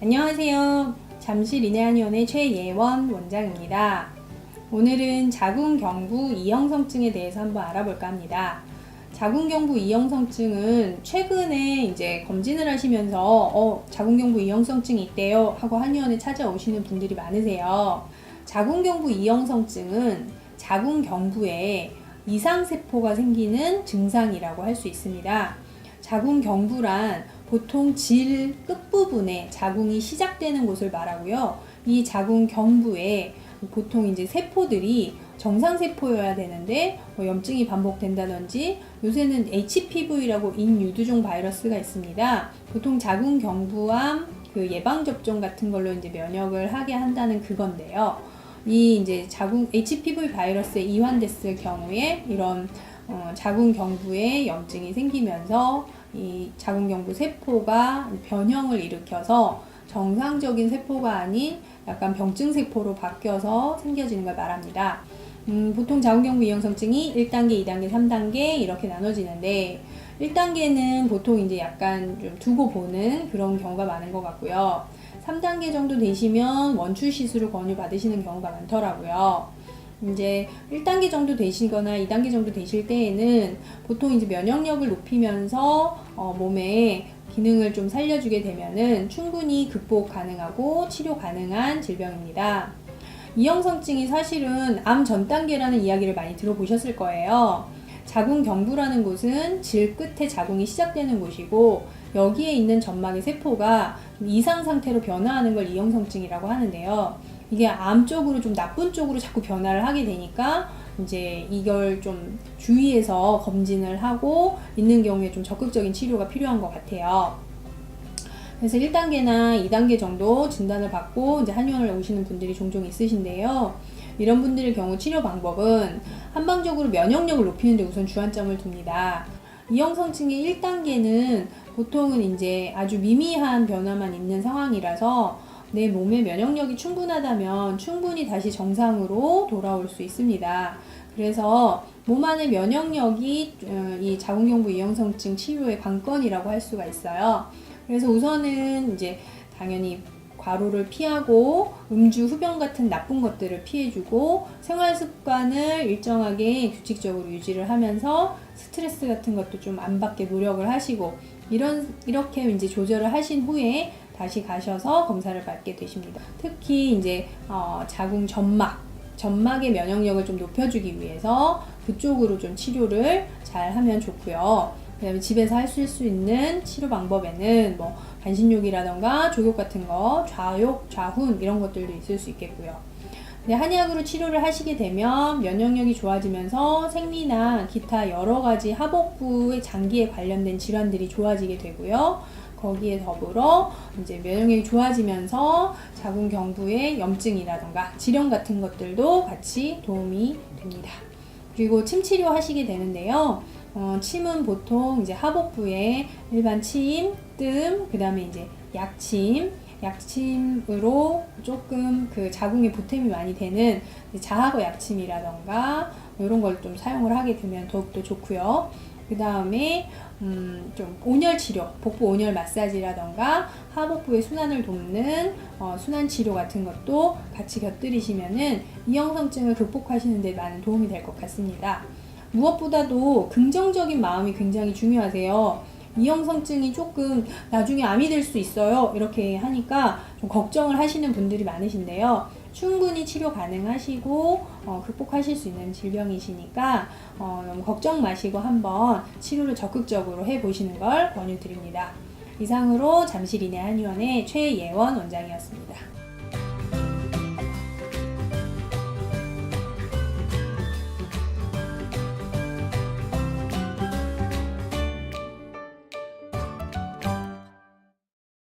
안녕하세요. 잠실 인해한의원의 최예원 원장입니다. 오늘은 자궁경부 이형성증에 대해서 한번 알아볼까 합니다. 자궁경부 이형성증은 최근에 이제 검진을 하시면서 자궁경부 이형성증이 있대요 하고 한의원에 찾아오시는 분들이 많으세요. 자궁경부 이형성증은 자궁경부에 이상세포가 생기는 증상이라고 할 수 있습니다. 자궁경부란 보통 질 끝부분에 자궁이 시작되는 곳을 말하고요. 이 자궁경부에 보통 이제 세포들이 정상세포여야 되는데 염증이 반복된다든지 요새는 HPV라고 인유두종 바이러스가 있습니다. 보통 자궁경부암 그 예방접종 같은 걸로 이제 면역을 하게 한다는 그건데요. 이 이제 HPV 바이러스에 이완됐을 경우에 이런 자궁경부에 염증이 생기면서 이 자궁경부 세포가 변형을 일으켜서 정상적인 세포가 아닌 약간 병증 세포로 바뀌어서 생겨지는 걸 말합니다. 보통 자궁경부 이형성증이 1단계, 2단계, 3단계 이렇게 나눠지는데 1단계는 보통 이제 약간 좀 두고 보는 그런 경우가 많은 것 같고요. 3단계 정도 되시면 원추 시술을 권유받으시는 경우가 많더라고요. 이제 1단계 정도 되시거나 2단계 정도 되실 때에는 보통 이제 면역력을 높이면서 몸의 기능을 좀 살려주게 되면은 충분히 극복 가능하고 치료 가능한 질병입니다. 이형성증이 사실은 암 전 단계라는 이야기를 많이 들어보셨을 거예요. 자궁경부라는 곳은 질 끝에 자궁이 시작되는 곳이고 여기에 있는 점막의 세포가 이상 상태로 변화하는 걸 이형성증이라고 하는데요. 이게 암 쪽으로 좀 나쁜 쪽으로 자꾸 변화를 하게 되니까 이제 이걸 좀 주의해서 검진을 하고 있는 경우에 좀 적극적인 치료가 필요한 것 같아요. 그래서 1단계나 2단계 정도 진단을 받고 이제 한의원을 오시는 분들이 종종 있으신데요. 이런 분들의 경우 치료 방법은 한방적으로 면역력을 높이는 데 우선 주안점을 둡니다. 이형성증의 1단계는 보통은 이제 아주 미미한 변화만 있는 상황이라서 내 몸의 면역력이 충분하다면 충분히 다시 정상으로 돌아올 수 있습니다. 그래서 몸 안의 면역력이 이 자궁경부 이형성증 치료의 관건이라고 할 수가 있어요. 그래서 우선은 이제 당연히 과로를 피하고 음주, 흡연 같은 나쁜 것들을 피해주고 생활 습관을 일정하게 규칙적으로 유지를 하면서 스트레스 같은 것도 좀 안 받게 노력을 하시고 이렇게 이제 조절을 하신 후에 다시 가셔서 검사를 받게 되십니다. 특히 이제 자궁 점막의 면역력을 좀 높여주기 위해서 그쪽으로 좀 치료를 잘 하면 좋고요. 그다음에 집에서 하실 수 있는 치료 방법에는 뭐 반신욕이라던가 족욕 같은 거, 좌욕, 좌훈 이런 것들도 있을 수 있겠고요. 근데 한약으로 치료를 하시게 되면 면역력이 좋아지면서 생리나 기타 여러 가지 하복부의 장기에 관련된 질환들이 좋아지게 되고요. 거기에 더불어 이제 면역력이 좋아지면서 자궁경부의 염증이라던가 질염 같은 것들도 같이 도움이 됩니다. 그리고 침 치료 하시게 되는데요. 침은 보통 이제 하복부에 일반 침, 뜸, 그 다음에 이제 약침으로 조금 그 자궁에 보탬이 많이 되는 자하고 약침이라던가 이런 걸 좀 사용을 하게 되면 더욱더 좋고요. 그 다음에 좀 온열 치료, 복부 온열 마사지라던가 하복부의 순환을 돕는 순환 치료 같은 것도 같이 곁들이시면은 이형성증을 극복하시는 데 많은 도움이 될 것 같습니다. 무엇보다도 긍정적인 마음이 굉장히 중요하세요. 이형성증이 조금 나중에 암이 될 수 있어요 이렇게 하니까 좀 걱정을 하시는 분들이 많으신데요. 충분히 치료 가능하시고 극복하실 수 있는 질병이시니까 너무 걱정 마시고 한번 치료를 적극적으로 해보시는 걸 권유드립니다. 이상으로 잠실 인해한의원의 최예원 원장이었습니다.